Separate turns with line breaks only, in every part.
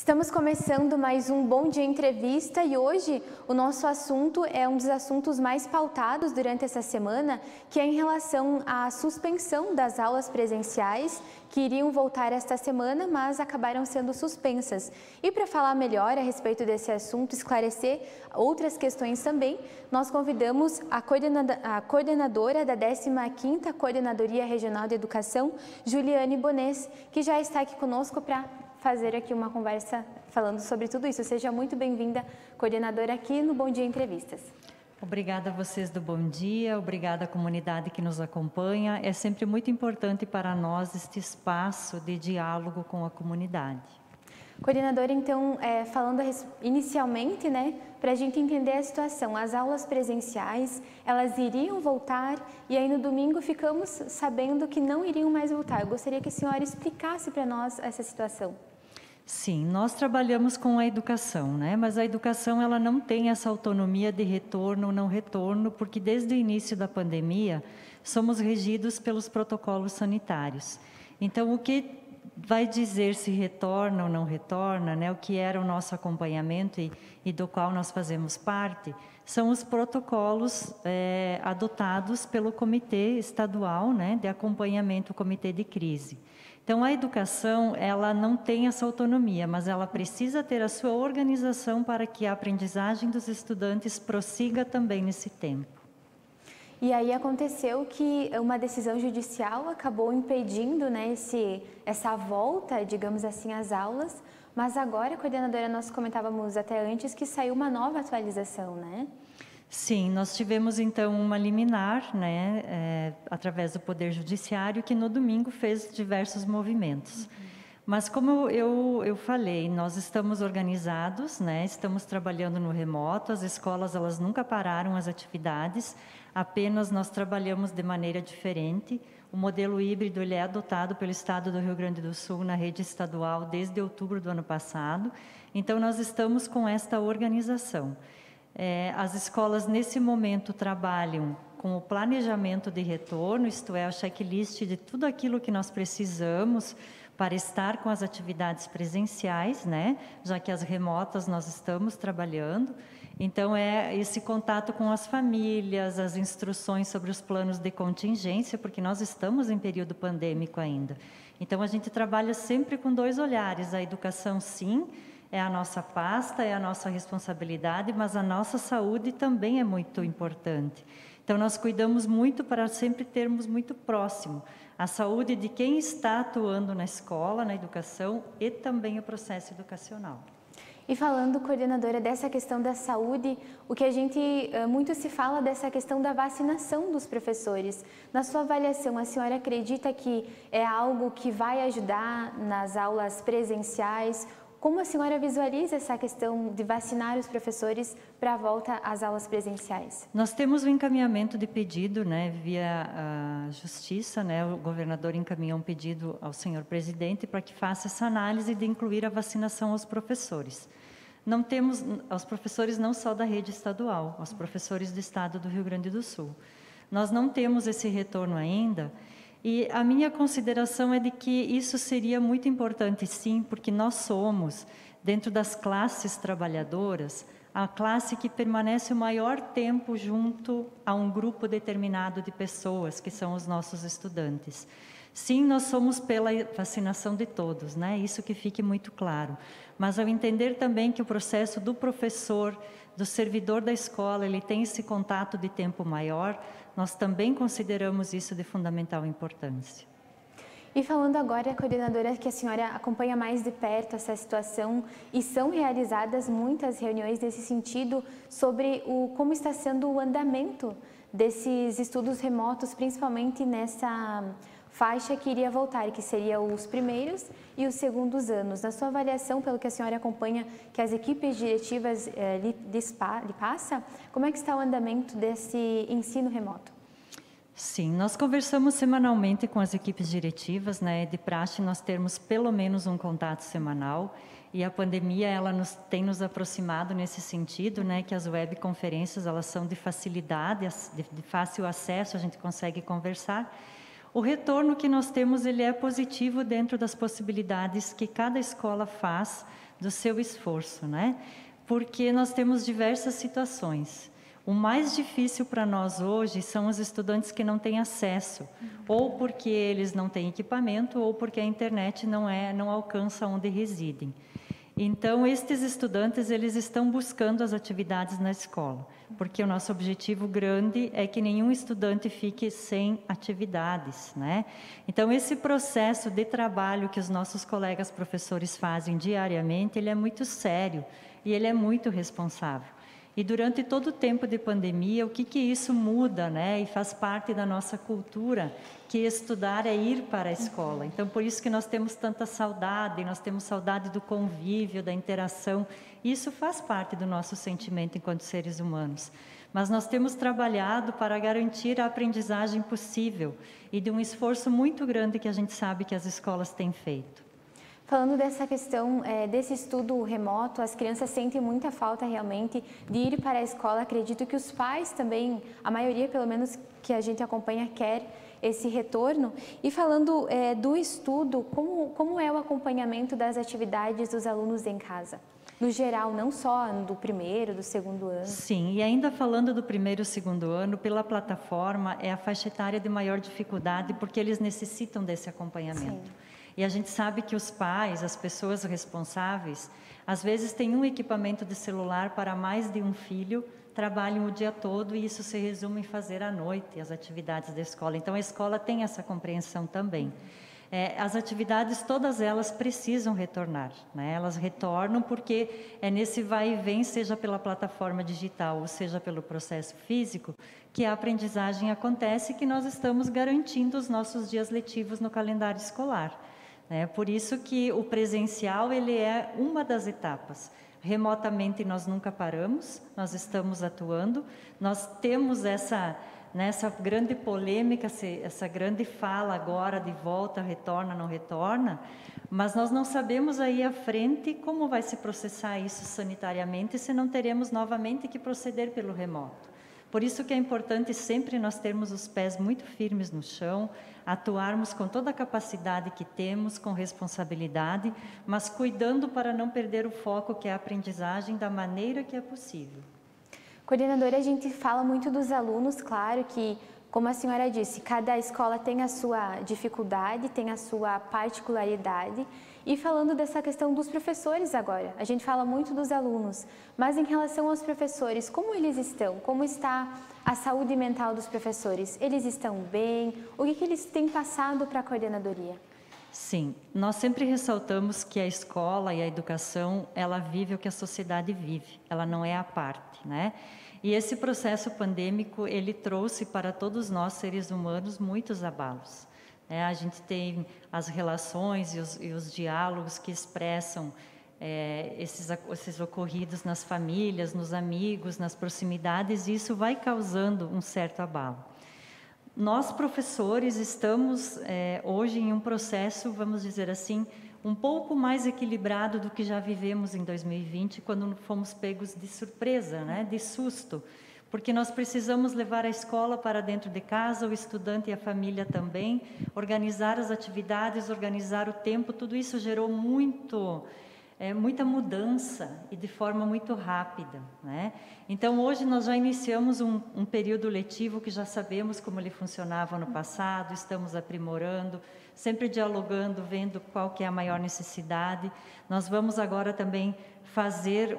Estamos começando mais um Bom Dia Entrevista e hoje o nosso assunto é um dos assuntos mais pautados durante essa semana, que é em relação à suspensão das aulas presenciais que iriam voltar esta semana, mas acabaram sendo suspensas. E para falar melhor a respeito desse assunto, esclarecer outras questões também, nós convidamos a coordenadora da 15ª Coordenadoria Regional de Educação, Juliane Bonês, que já está aqui conosco para fazer aqui uma conversa falando sobre tudo isso. Seja muito bem-vinda, coordenadora, aqui no Bom Dia Entrevistas.
Obrigada a vocês do Bom Dia, obrigada à comunidade que nos acompanha. É sempre muito importante para nós este espaço de diálogo com a comunidade.
Coordenadora, então, falando inicialmente, para a gente entender a situação, as aulas presenciais, elas iriam voltar e aí no domingo ficamos sabendo que não iriam mais voltar. Eu gostaria que a senhora explicasse para nós essa situação.
Sim, nós trabalhamos com a educação, mas a educação ela não tem essa autonomia de retorno ou não retorno, porque desde o início da pandemia somos regidos pelos protocolos sanitários. Então, o que vai dizer se retorna ou não retorna, o que era o nosso acompanhamento e do qual nós fazemos parte, são os protocolos adotados pelo Comitê Estadual de Acompanhamento, o Comitê de Crise. Então, a educação, ela não tem essa autonomia, mas ela precisa ter a sua organização para que a aprendizagem dos estudantes prossiga também nesse tempo.
E aí aconteceu que uma decisão judicial acabou impedindo essa volta, digamos assim, às aulas, mas agora, coordenadora, nós comentávamos até antes que saiu uma nova atualização,
Sim, nós tivemos então uma liminar, através do Poder Judiciário, que no domingo fez diversos movimentos. Mas como eu falei, nós estamos organizados, estamos trabalhando no remoto, as escolas elas nunca pararam as atividades, apenas nós trabalhamos de maneira diferente. O modelo híbrido ele é adotado pelo Estado do Rio Grande do Sul na rede estadual desde outubro do ano passado, então nós estamos com esta organização. As escolas, nesse momento, trabalham com o planejamento de retorno, isto é, o checklist de tudo aquilo que nós precisamos para estar com as atividades presenciais, já que as remotas nós estamos trabalhando. Então, é esse contato com as famílias, as instruções sobre os planos de contingência, porque nós estamos em período pandêmico ainda. Então, a gente trabalha sempre com dois olhares, a educação, sim, é a nossa pasta, é a nossa responsabilidade, mas a nossa saúde também é muito importante. Então, nós cuidamos muito para sempre termos muito próximo a saúde de quem está atuando na escola, na educação e também o processo educacional.
E falando, coordenadora, dessa questão da saúde, o que a gente muito se fala dessa questão da vacinação dos professores. Na sua avaliação, a senhora acredita que é algo que vai ajudar nas aulas presenciais? Como a senhora visualiza essa questão de vacinar os professores para a volta às aulas presenciais?
Nós temos um encaminhamento de pedido, via a Justiça, o governador encaminhou um pedido ao senhor presidente para que faça essa análise de incluir a vacinação aos professores. Não temos, aos professores não só da rede estadual, aos professores do estado do Rio Grande do Sul. Nós não temos esse retorno ainda. E a minha consideração é de que isso seria muito importante, sim, porque nós somos, dentro das classes trabalhadoras, a classe que permanece o maior tempo junto a um grupo determinado de pessoas, que são os nossos estudantes. Sim, nós somos pela vacinação de todos, isso que fique muito claro. Mas ao entender também que o processo do professor, do servidor da escola, ele tem esse contato de tempo maior, nós também consideramos isso de fundamental importância.
E falando agora, coordenadora, que a senhora acompanha mais de perto essa situação e são realizadas muitas reuniões nesse sentido sobre como está sendo o andamento desses estudos remotos, principalmente nessa faixa que iria voltar, que seria os primeiros e os segundos anos. Na sua avaliação, pelo que a senhora acompanha, que as equipes diretivas lhe passa, como é que está o andamento desse ensino remoto?
Sim, nós conversamos semanalmente com as equipes diretivas, de praxe nós termos pelo menos um contato semanal, e a pandemia ela tem nos aproximado nesse sentido, que as webconferências elas são de facilidade, de fácil acesso, a gente consegue conversar. O retorno que nós temos, ele é positivo dentro das possibilidades que cada escola faz do seu esforço, né? Porque nós temos diversas situações. O mais difícil para nós hoje são os estudantes que não têm acesso, ou porque eles não têm equipamento, ou porque a internet não alcança onde residem. Então, estes estudantes, eles estão buscando as atividades na escola, porque o nosso objetivo grande é que nenhum estudante fique sem atividades, né? Então, esse processo de trabalho que os nossos colegas professores fazem diariamente, ele é muito sério e ele é muito responsável. E durante todo o tempo de pandemia, o que isso muda, né? E faz parte da nossa cultura, que estudar é ir para a escola. Então, por isso que nós temos tanta saudade, nós temos saudade do convívio, da interação. Isso faz parte do nosso sentimento enquanto seres humanos. Mas nós temos trabalhado para garantir a aprendizagem possível e de um esforço muito grande que a gente sabe que as escolas têm feito.
Falando dessa questão desse estudo remoto, as crianças sentem muita falta realmente de ir para a escola. Acredito que os pais também, a maioria pelo menos que a gente acompanha, quer esse retorno. E falando do estudo, como é o acompanhamento das atividades dos alunos em casa? No geral, não só do primeiro, do segundo ano.
Sim, e ainda falando do primeiro e segundo ano, pela plataforma é a faixa etária de maior dificuldade, porque eles necessitam desse acompanhamento. Sim. E a gente sabe que os pais, as pessoas responsáveis, às vezes têm um equipamento de celular para mais de um filho, trabalham o dia todo e isso se resume em fazer à noite as atividades da escola. Então, a escola tem essa compreensão também. As atividades, todas elas precisam retornar, né? Elas retornam porque é nesse vai e vem, seja pela plataforma digital ou seja pelo processo físico, que a aprendizagem acontece e que nós estamos garantindo os nossos dias letivos no calendário escolar. Por isso que o presencial, ele é uma das etapas. Remotamente nós nunca paramos, nós estamos atuando, nós temos essa grande polêmica, essa grande fala agora de volta, retorna, não retorna, mas nós não sabemos aí à frente como vai se processar isso sanitariamente, se não teremos novamente que proceder pelo remoto. Por isso que é importante sempre nós termos os pés muito firmes no chão, atuarmos com toda a capacidade que temos, com responsabilidade, mas cuidando para não perder o foco, que é a aprendizagem, da maneira que é possível.
Coordenadora, a gente fala muito dos alunos, claro que, como a senhora disse, cada escola tem a sua dificuldade, tem a sua particularidade. E falando dessa questão dos professores agora, a gente fala muito dos alunos, mas em relação aos professores, como eles estão? Como está a saúde mental dos professores? Eles estão bem? O que eles têm passado para a coordenadoria?
Sim, nós sempre ressaltamos que a escola e a educação, ela vive o que a sociedade vive, ela não é à parte, né? E esse processo pandêmico, ele trouxe para todos nós, seres humanos, muitos abalos. A gente tem as relações e os diálogos que expressam esses ocorridos nas famílias, nos amigos, nas proximidades, e isso vai causando um certo abalo. Nós, professores, estamos hoje em um processo, vamos dizer assim, um pouco mais equilibrado do que já vivemos em 2020, quando fomos pegos de surpresa, né, de susto, porque nós precisamos levar a escola para dentro de casa, o estudante e a família também, organizar as atividades, organizar o tempo, tudo isso gerou muita mudança e de forma muito rápida, né? Então, hoje nós já iniciamos um período letivo que já sabemos como ele funcionava no passado, estamos aprimorando, sempre dialogando, vendo qual que é a maior necessidade. Nós vamos agora também fazer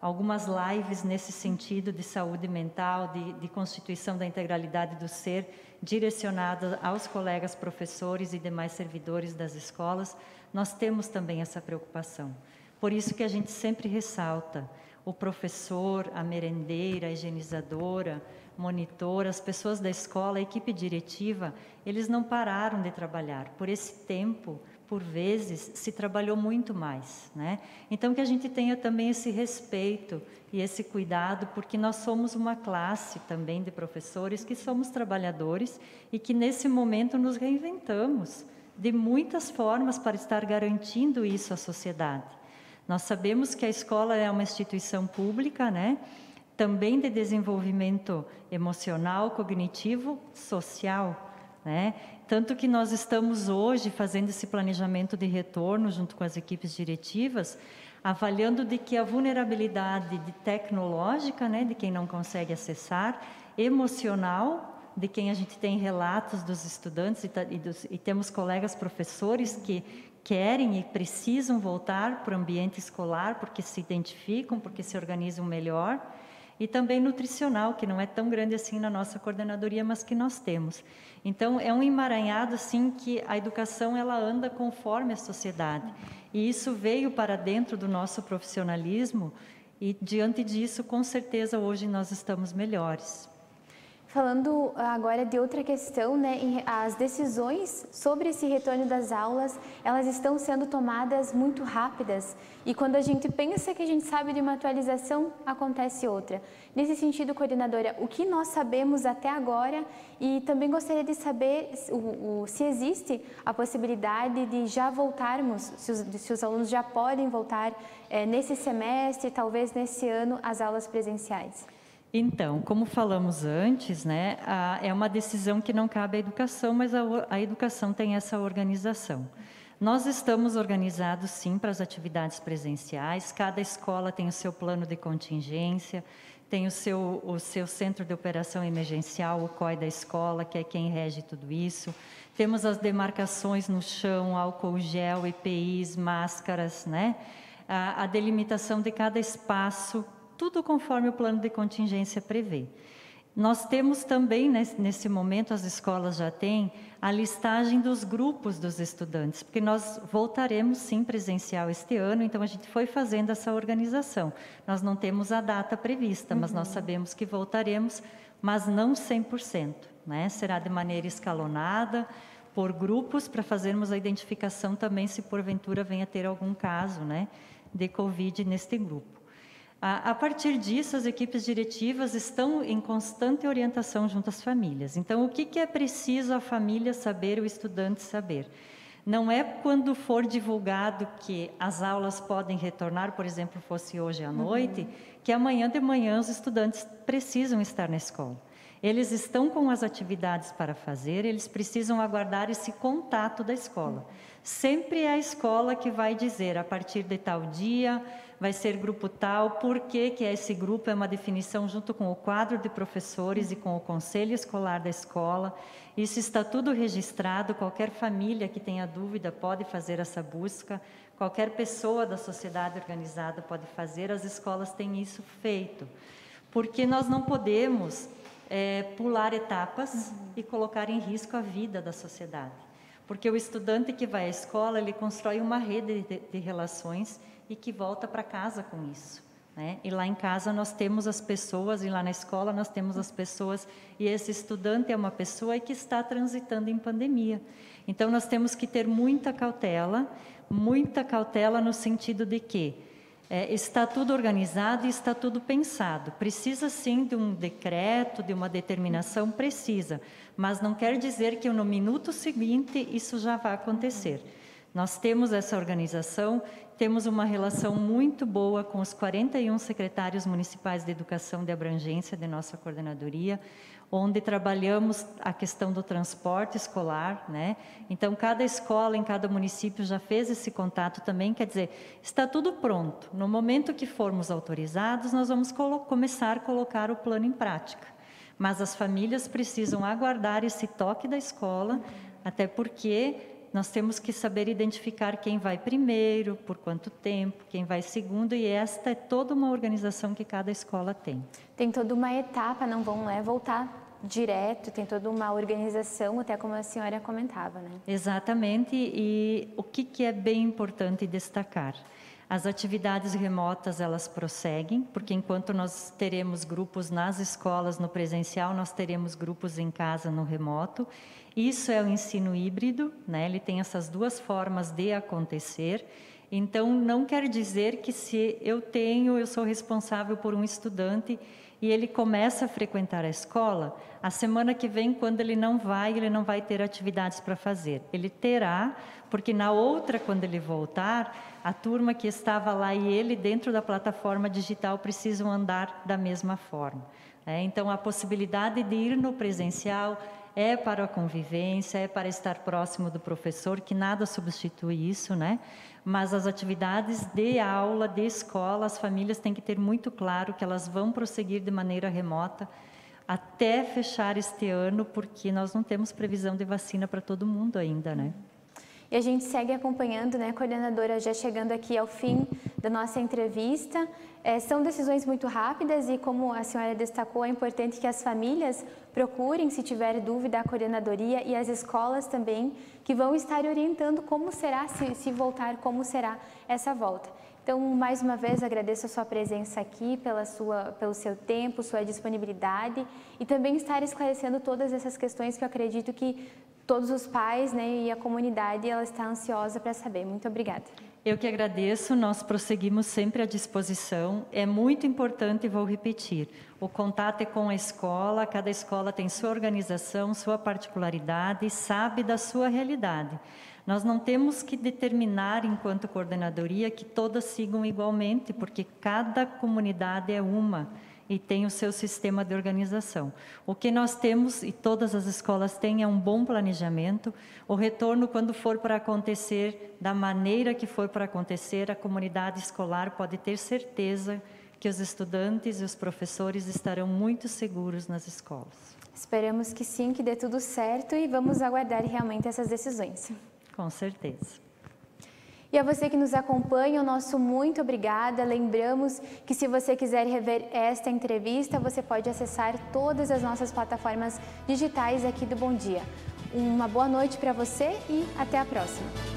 algumas lives nesse sentido de saúde mental, de constituição da integralidade do ser, direcionada aos colegas professores e demais servidores das escolas. Nós temos também essa preocupação. Por isso que a gente sempre ressalta, o professor, a merendeira, a higienizadora, monitora, as pessoas da escola, a equipe diretiva, eles não pararam de trabalhar. Por esse tempo, por vezes, se trabalhou muito mais, né? Então, que a gente tenha também esse respeito e esse cuidado, porque nós somos uma classe também de professores que somos trabalhadores e que, nesse momento, nos reinventamos de muitas formas para estar garantindo isso à sociedade. Nós sabemos que a escola é uma instituição pública, né? Também de desenvolvimento emocional, cognitivo, social, né? Tanto que nós estamos hoje fazendo esse planejamento de retorno junto com as equipes diretivas, avaliando de que a vulnerabilidade tecnológica, né, de quem não consegue acessar, emocional, de quem a gente tem relatos dos estudantes e temos colegas professores que querem e precisam voltar para o ambiente escolar porque se identificam, porque se organizam melhor, e também nutricional, que não é tão grande assim na nossa coordenadoria, mas que nós temos. Então, é um emaranhado, assim, que a educação, ela anda conforme a sociedade. E isso veio para dentro do nosso profissionalismo, e diante disso, com certeza, hoje nós estamos melhores.
Falando agora de outra questão, né, as decisões sobre esse retorno das aulas, elas estão sendo tomadas muito rápidas. E quando a gente pensa que a gente sabe de uma atualização, acontece outra. Nesse sentido, coordenadora, o que nós sabemos até agora, e também gostaria de saber se existe a possibilidade de já voltarmos, se os alunos já podem voltar nesse semestre, talvez nesse ano, às aulas presenciais.
Então, como falamos antes, né, é uma decisão que não cabe à educação, mas a educação tem essa organização. Nós estamos organizados, sim, para as atividades presenciais, cada escola tem o seu plano de contingência, tem o seu centro de operação emergencial, o COI da escola, que é quem rege tudo isso. Temos as demarcações no chão, álcool gel, EPIs, máscaras, né? A delimitação de cada espaço, tudo conforme o plano de contingência prevê. Nós temos também, nesse momento, as escolas já têm a listagem dos grupos dos estudantes, porque nós voltaremos sim presencial este ano, então a gente foi fazendo essa organização. Nós não temos a data prevista, mas nós sabemos que voltaremos, mas não 100%, né? Será de maneira escalonada, por grupos, para fazermos a identificação também se porventura venha ter algum caso, né, de Covid neste grupo. A partir disso, as equipes diretivas estão em constante orientação junto às famílias. Então, o que é preciso a família saber, o estudante saber? Não é quando for divulgado que as aulas podem retornar, por exemplo, fosse hoje à noite, que amanhã de manhã os estudantes precisam estar na escola. Eles estão com as atividades para fazer, eles precisam aguardar esse contato da escola. Sempre é a escola que vai dizer, a partir de tal dia, vai ser grupo tal, por que é esse grupo, é uma definição junto com o quadro de professores e com o conselho escolar da escola. Isso está tudo registrado, qualquer família que tenha dúvida pode fazer essa busca, qualquer pessoa da sociedade organizada pode fazer, as escolas têm isso feito. Porque nós não podemos pular etapas e colocar em risco a vida da sociedade. Porque o estudante que vai à escola, ele constrói uma rede de relações e que volta para casa com isso, né? E lá em casa nós temos as pessoas, e lá na escola nós temos as pessoas, e esse estudante é uma pessoa que está transitando em pandemia. Então nós temos que ter muita cautela no sentido de que está tudo organizado e está tudo pensado. Precisa sim de um decreto, de uma determinação, precisa, mas não quer dizer que no minuto seguinte isso já vai acontecer. Nós temos essa organização, temos uma relação muito boa com os 41 secretários municipais de educação de abrangência de nossa coordenadoria, onde trabalhamos a questão do transporte escolar, né? Então, cada escola em cada município já fez esse contato também, quer dizer, está tudo pronto. No momento que formos autorizados, nós vamos começar a colocar o plano em prática. Mas as famílias precisam aguardar esse toque da escola, até porque nós temos que saber identificar quem vai primeiro, por quanto tempo, quem vai segundo, e esta é toda uma organização que cada escola tem.
Tem toda uma etapa, não vão voltar direto, tem toda uma organização, até como a senhora comentava, né?
Exatamente, e o que é bem importante destacar? As atividades remotas, elas prosseguem, porque enquanto nós teremos grupos nas escolas, no presencial, nós teremos grupos em casa, no remoto. Isso é o ensino híbrido, né? Ele tem essas duas formas de acontecer. Então, não quer dizer que se eu sou responsável por um estudante e ele começa a frequentar a escola, a semana que vem, quando ele não vai ter atividades para fazer. Ele terá, porque na outra, quando ele voltar, a turma que estava lá e ele dentro da plataforma digital precisam andar da mesma forma. Então, a possibilidade de ir no presencial é para a convivência, é para estar próximo do professor, que nada substitui isso, né? Mas as atividades de aula, de escola, as famílias têm que ter muito claro que elas vão prosseguir de maneira remota até fechar este ano, porque nós não temos previsão de vacina para todo mundo ainda, né?
E a gente segue acompanhando, né, coordenadora, já chegando aqui ao fim da nossa entrevista. São decisões muito rápidas e, como a senhora destacou, é importante que as famílias procurem, se tiver dúvida, a coordenadoria e as escolas também, que vão estar orientando como será, se voltar, como será essa volta. Então, mais uma vez, agradeço a sua presença aqui, pelo seu tempo, sua disponibilidade e também estar esclarecendo todas essas questões que eu acredito que todos os pais, né, e a comunidade, ela está ansiosa para saber. Muito obrigada.
Eu que agradeço, nós prosseguimos sempre à disposição. É muito importante, vou repetir, o contato é com a escola, cada escola tem sua organização, sua particularidade, sabe da sua realidade. Nós não temos que determinar, enquanto coordenadoria, que todas sigam igualmente, porque cada comunidade é uma e tem o seu sistema de organização. O que nós temos, e todas as escolas têm, é um bom planejamento. O retorno, quando for para acontecer, da maneira que for para acontecer, a comunidade escolar pode ter certeza que os estudantes e os professores estarão muito seguros nas escolas.
Esperamos que sim, que dê tudo certo e vamos aguardar realmente essas decisões.
Com certeza.
E a você que nos acompanha, o nosso muito obrigada. Lembramos que se você quiser rever esta entrevista, você pode acessar todas as nossas plataformas digitais aqui do Bom Dia. Uma boa noite para você e até a próxima.